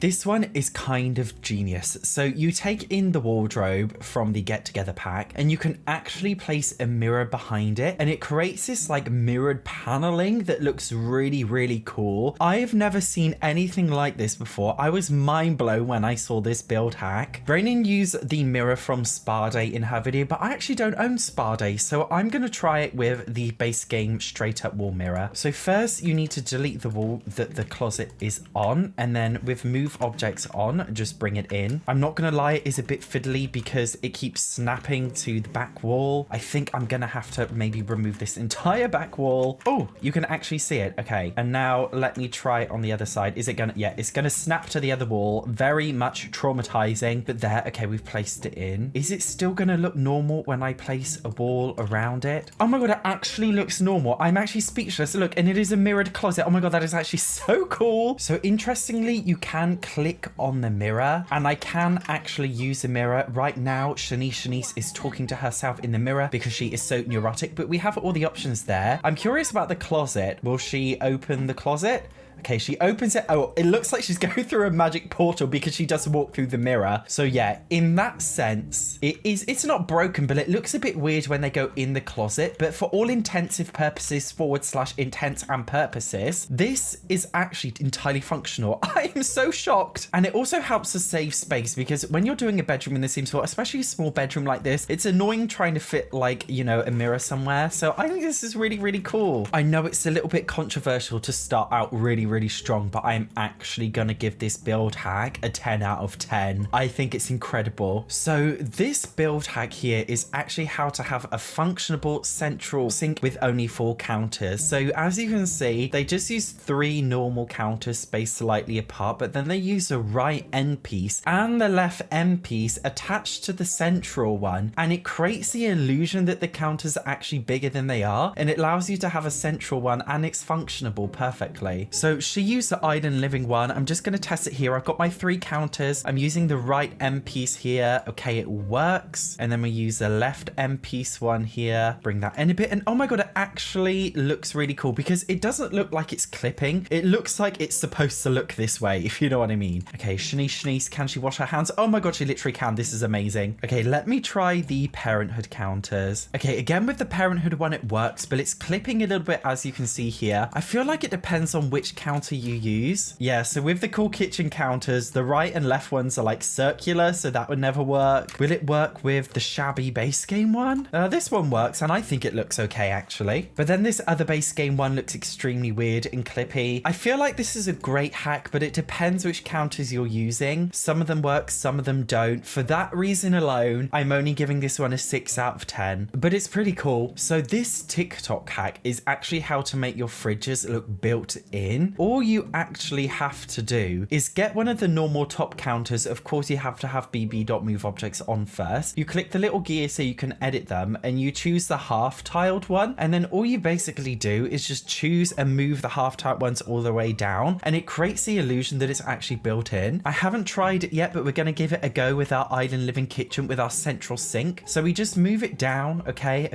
This one is kind of genius. So you take in the wardrobe from the Get Together pack and you can actually place a mirror behind it, and it creates this like mirrored paneling that looks really, really cool. I've never seen anything like this before. I was mind blown when I saw this build hack. Brayden used the mirror from Spa Day in her video, but I actually don't own Spa Day, so I'm going to try it with the base game straight up wall mirror. So first you need to delete the wall that the closet is on, and then with move objects on, just bring it in. I'm not going to lie, it is a bit fiddly because it keeps snapping to the back wall. I think I'm going to have to maybe remove this entire back wall. Oh, you can actually see it. Okay. And now let me try it on the other side. Is it going to, yeah, it's going to snap to the other wall. Very much traumatizing, but there, okay, we've placed it in. Is it still going to look normal when I place a wall around it? Oh my God, it actually looks normal. I'm actually speechless. Look, and it is a mirrored closet. Oh my God, that is actually so cool. So interestingly, you can click on the mirror, and I can actually use the mirror. Right now, Shanice is talking to herself in the mirror because she is so neurotic, but we have all the options there. I'm curious about the closet. Will she open the closet? Okay, she opens it. Oh, it looks like she's going through a magic portal because she does walk through the mirror. So yeah, in that sense, it's not broken, but it looks a bit weird when they go in the closet. But for all intensive purposes, / intents and purposes, this is actually entirely functional. I am so shocked. And it also helps to save space because when you're doing a bedroom in the Sims 4, especially a small bedroom like this, it's annoying trying to fit like, you know, a mirror somewhere. So I think this is really, really cool. I know it's a little bit controversial to start out really strong, but I'm actually gonna give this build hack a 10 out of 10. I think it's incredible. So this build hack here is actually how to have a functionable central sink with only 4 counters. So as you can see, they just use 3 normal counters spaced slightly apart, but then they use the right end piece and the left end piece attached to the central one, and it creates the illusion that the counters are actually bigger than they are, and it allows you to have a central one, and it's functionable perfectly. So she used the island living one. I'm just going to test it here. I've got my 3 counters. I'm using the right end piece here. Okay, it works. And then we use the left end piece one here. Bring that in a bit. And oh my God, it actually looks really cool because it doesn't look like it's clipping. It looks like it's supposed to look this way, if you know what I mean. Okay, Shanice, can she wash her hands? Oh my God, she literally can. This is amazing. Okay, let me try the parenthood counters. Okay, again, with the parenthood one, it works, but it's clipping a little bit, as you can see here. I feel like it depends on which counter you use. Yeah, so with the cool kitchen counters, the right and left ones are like circular, so that would never work. Will it work with the shabby base game one? This one works, and I think it looks okay, actually. But then this other base game one looks extremely weird and clippy. I feel like this is a great hack, but it depends which counters you're using. Some of them work, some of them don't. For that reason alone, I'm only giving this one a 6 out of 10. But it's pretty cool. So this TikTok hack is actually how to make your fridges look built in. All you actually have to do is get one of the normal top counters. Of course, you have to have bb.moveObjects on first. You click the little gear so you can edit them, and you choose the half tiled one, and then all you basically do is just choose and move the half tiled ones all the way down, and it creates the illusion that it's actually built in. I haven't tried it yet, but we're going to give it a go with our island living kitchen with our central sink. So we just move it down. Okay.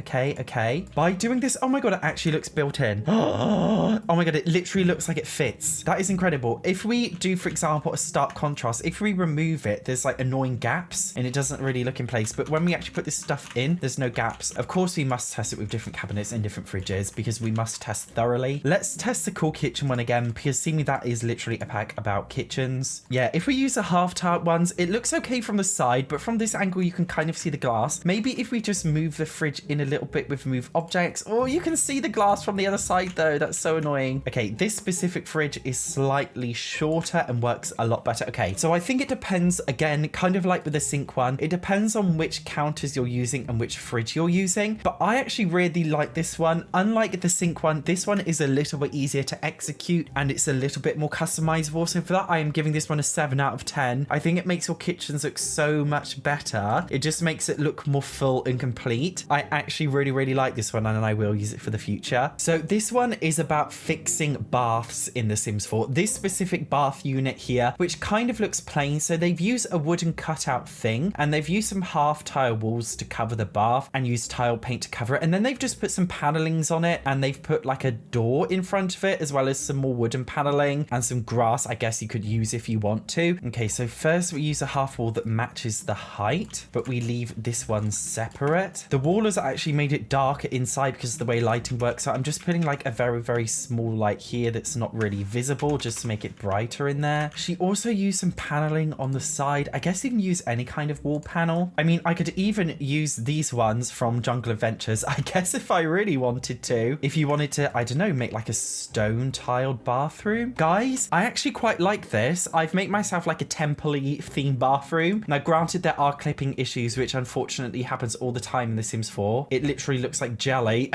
By doing this, oh my God, it actually looks built in. Oh my God, it literally looks like it fits. That is incredible. If we do, for example, a stark contrast, if we remove it, there's like annoying gaps and it doesn't really look in place. But when we actually put this stuff in, there's no gaps. Of course, we must test it with different cabinets and different fridges because we must test thoroughly. Let's test the cool kitchen one again, because see me, that is literally a pack about kitchens. Yeah, if we use the half tiled ones, it looks okay from the side, but from this angle, you can kind of see the glass. Maybe if we just move the fridge in a little bit with move objects, oh, you can see the glass from the other side though. That's so annoying. Okay, this specific fridge is slightly shorter and works a lot better. Okay, so I think it depends, again, kind of like with the sink one, it depends on which counters you're using and which fridge you're using, but I actually really like this one. Unlike the sink one, this one is a little bit easier to execute and it's a little bit more customizable. So for that, I am giving this one a 7 out of 10. I think it makes your kitchens look so much better. It just makes it look more full and complete. I actually really like this one, and I will use it for the future. So this one is about fixing baths baths in The Sims 4. This specific bath unit here, which kind of looks plain, so they've used a wooden cutout thing and they've used some half tile walls to cover the bath and used tile paint to cover it, and then they've just put some panelings on it and they've put like a door in front of it as well as some more wooden paneling and some grass I guess you could use if you want to. Okay, so first we use a half wall that matches the height, but we leave this one separate. The wall has actually made it darker inside because of the way lighting works, so I'm just putting like a very small light here that's not really visible just to make it brighter in there. She also used some paneling on the side. I guess you can use any kind of wall panel. I mean, I could even use these ones from Jungle Adventures, I guess, if I really wanted to. If you wanted to, I don't know, make like a stone tiled bathroom. Guys, I actually quite like this. I've made myself like a temple-y themed bathroom. Now, granted, there are clipping issues, which unfortunately happens all the time in The Sims 4. It literally looks like jelly.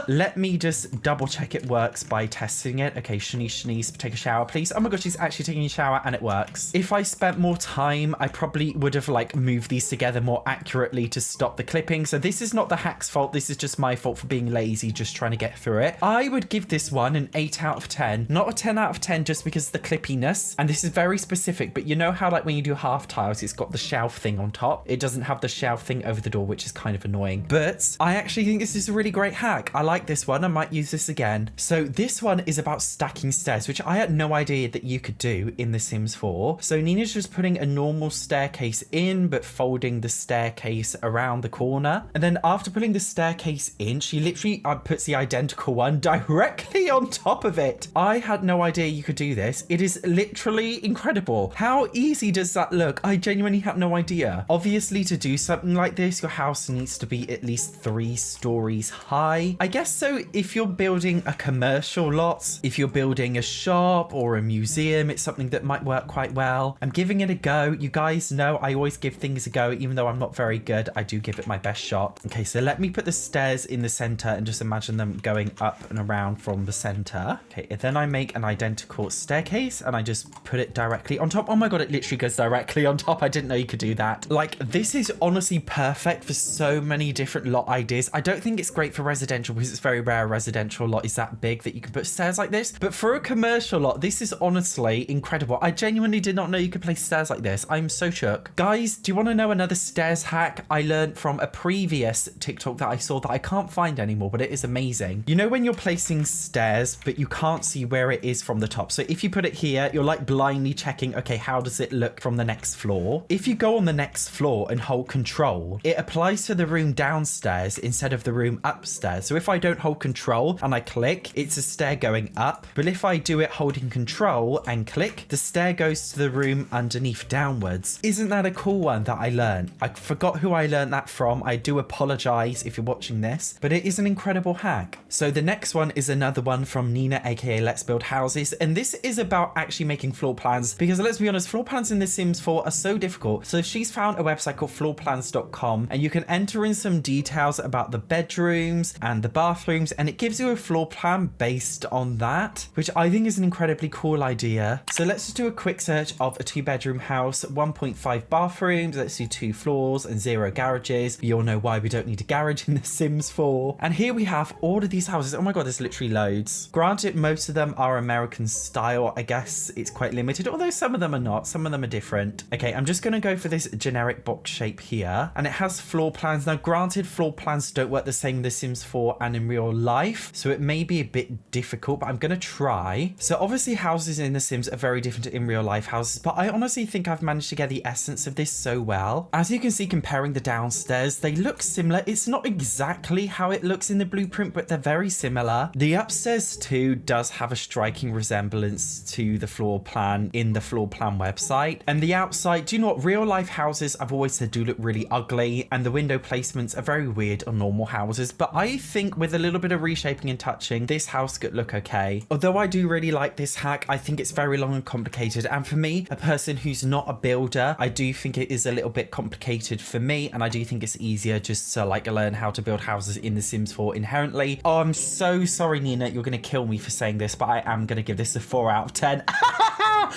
Let me just double check it works by testing it. Okay, Shanice, take a shower, please. Oh my god, she's actually taking a shower and it works. If I spent more time, I probably would have like moved these together more accurately to stop the clipping. So this is not the hack's fault. This is just my fault for being lazy, just trying to get through it. I would give this one an 8 out of 10. Not a 10 out of 10 just because of the clippiness. And this is very specific, but you know how like when you do half tiles, it's got the shelf thing on top. It doesn't have the shelf thing over the door, which is kind of annoying. But I actually think this is a really great hack. I like this one. I might use this again. So this one is about stacking stairs, which I had no idea that you could do in The Sims 4. So Nina's just putting a normal staircase in, but folding the staircase around the corner. And then after putting the staircase in, she literally puts the identical one directly on top of it. I had no idea you could do this. It is literally incredible. How easy does that look? I genuinely have no idea. Obviously, to do something like this, your house needs to be at least 3 stories high. I guess so if you're building a commercial lot, if you're building a shop or a museum, it's something that might work quite well. I'm giving it a go. You guys know I always give things a go, even though I'm not very good. I do give it my best shot. Okay, so let me put the stairs in the center and just imagine them going up and around from the center. Okay, and then I make an identical staircase and I just put it directly on top. Oh my god, it literally goes directly on top. I didn't know you could do that. Like, this is honestly perfect for so many different lot ideas. I don't think it's great for residential because it's very rare a residential lot is that big that you can put stairs like this. But for a commercial lot, this is honestly incredible. I genuinely did not know you could place stairs like this. I'm so shook. Guys, do you want to know another stairs hack I learned from a previous TikTok that I saw that I can't find anymore, but it is amazing. You know when you're placing stairs, but you can't see where it is from the top. So if you put it here, you're like blindly checking, okay, how does it look from the next floor? If you go on the next floor and hold control, it applies to the room downstairs instead of the room upstairs. So if I don't hold control and I click, it's a stair going up. But if I do it holding control and click, the stair goes to the room underneath downwards. Isn't that a cool one that I learned? I forgot who I learned that from. I do apologize if you're watching this, but it is an incredible hack. So the next one is another one from Nina, aka Let's Build Houses. And this is about actually making floor plans because let's be honest, floor plans in The Sims 4 are so difficult. So she's found a website called floorplans.com and you can enter in some details about the bedrooms and the bathrooms and it gives you a floor plan based on that, which I think is an incredibly cool idea. So let's just do a quick search of a 2-bedroom house, 1.5 bathrooms, let's do 2 floors and 0 garages. You all know why we don't need a garage in The Sims 4. And here we have all of these houses. Oh my god, there's literally loads. Granted, most of them are American style. I guess it's quite limited, although some of them are not. Some of them are different. Okay, I'm just going to go for this generic box shape here. And it has floor plans. Now, granted, floor plans don't work the same in The Sims 4 and in real life, so it may be a bit difficult, but I'm going to try. So obviously houses in The Sims are very different to in real life houses, but I honestly think I've managed to get the essence of this so well. As you can see, comparing the downstairs, they look similar. It's not exactly how it looks in the blueprint, but they're very similar. The upstairs too does have a striking resemblance to the floor plan in the floor plan website. And the outside, do you know what? Real life houses, I've always said, do look really ugly, and the window placements are very weird on normal houses. But I think with a little bit of reshaping and touching, this house could look okay. Although I do really like this hack, I think it's very long and complicated. And for me, a person who's not a builder, I do think it is a little bit complicated for me. And I do think it's easier just to like learn how to build houses in The Sims 4 inherently. Oh, I'm so sorry, Nina. You're going to kill me for saying this, but I am going to give this a 4 out of 10.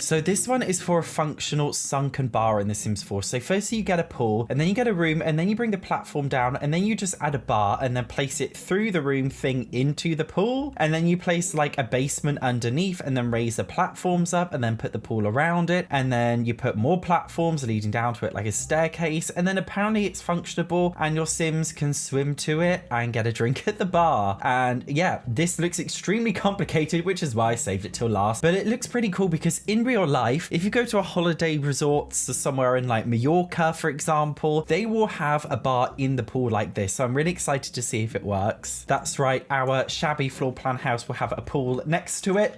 So this one is for a functional sunken bar in The Sims 4. So first you get a pool, and then you get a room, and then you bring the platform down, and then you just add a bar and then place it through the room thing into the pool. And then you place like a basement underneath and then raise the platforms up and then put the pool around it. And then you put more platforms leading down to it like a staircase. And then apparently it's functionable and your Sims can swim to it and get a drink at the bar. And yeah, this looks extremely complicated, which is why I saved it till last. But it looks pretty cool because in real life, if you go to a holiday resort somewhere in like Mallorca, for example, they will have a bar in the pool like this. So I'm really excited to see if it works. That's right, our shabby floor plan house will have a pool next to it.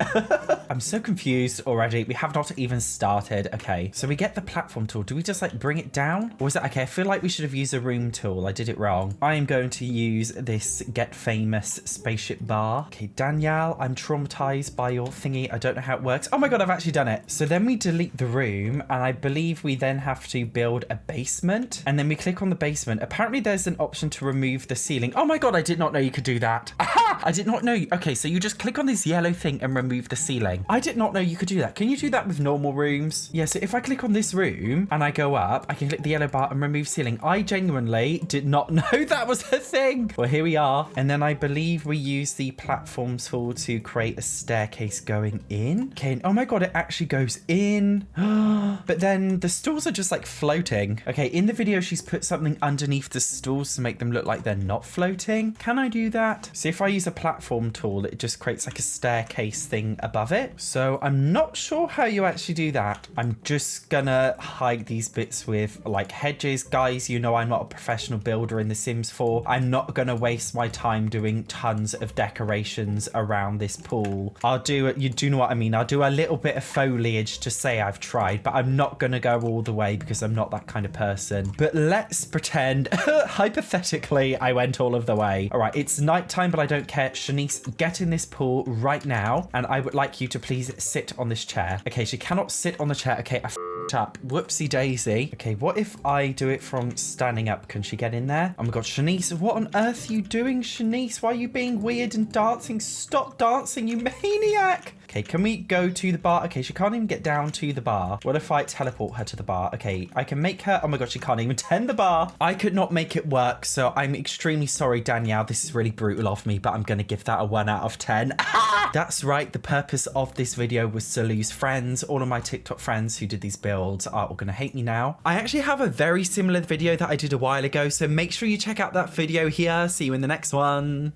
I'm so confused already. We have not even started. Okay, so we get the platform tool. Do we just like bring it down? Or is that okay? I feel like we should have used a room tool. I did it wrong. I am going to use this Get Famous spaceship bar. Okay, Danielle, I'm traumatized by your thingy. I don't know how it works. Oh my God, I've actually done it. So then we delete the room, and I believe we then have to build a basement, and then we click on the basement. Apparently there's an option to remove the ceiling. Oh my God, I did not know you could do that. Aha! I did not know. Okay, so you just click on this yellow thing and remove the ceiling. I did not know you could do that. Can you do that with normal rooms? Yeah, so if I click on this room and I go up, I can click the yellow bar and remove ceiling. I genuinely did not know that was a thing. Well, here we are. And then I believe we use the platform tool to create a staircase going in. Okay, oh my God, it actually goes in. But then the stools are just like floating. Okay, in the video, she's put something underneath the stools to make them look like they're not floating. Can I do that? So if I use a platform tool, it just creates like a staircase thing above it. So I'm not sure how you actually do that. I'm just gonna hide these bits with like hedges. Guys, you know I'm not a professional builder in The Sims 4. I'm not gonna waste my time doing tons of decorations around this pool. I'll do it. You do know what I mean? I'll do a little bit of foliage to say I've tried, but I'm not gonna go all the way because I'm not that kind of person. But let's pretend hypothetically I went all of the way. All right, it's nighttime, but I don't care. Shanice, get in this pool right now, and I would like you to please sit on this chair. Okay, she cannot sit on the chair. Okay, I f***ed up. Whoopsie daisy. Okay, what if I do it from standing up? Can she get in there? Oh my God, Shanice, what on earth are you doing, Shanice? Why are you being weird and dancing? Stop dancing, you maniac. Okay, can we go to the bar? Okay, she can't even get down to the bar. What if I teleport her to the bar? Okay, I can make her... Oh my God, she can't even tend the bar. I could not make it work, so I'm extremely sorry, Danielle. This is really brutal of me, but I'm going to give that a 1 out of 10. That's right. The purpose of this video was to lose friends. All of my TikTok friends who did these builds are all going to hate me now. I actually have a very similar video that I did a while ago, so make sure you check out that video here. See you in the next one.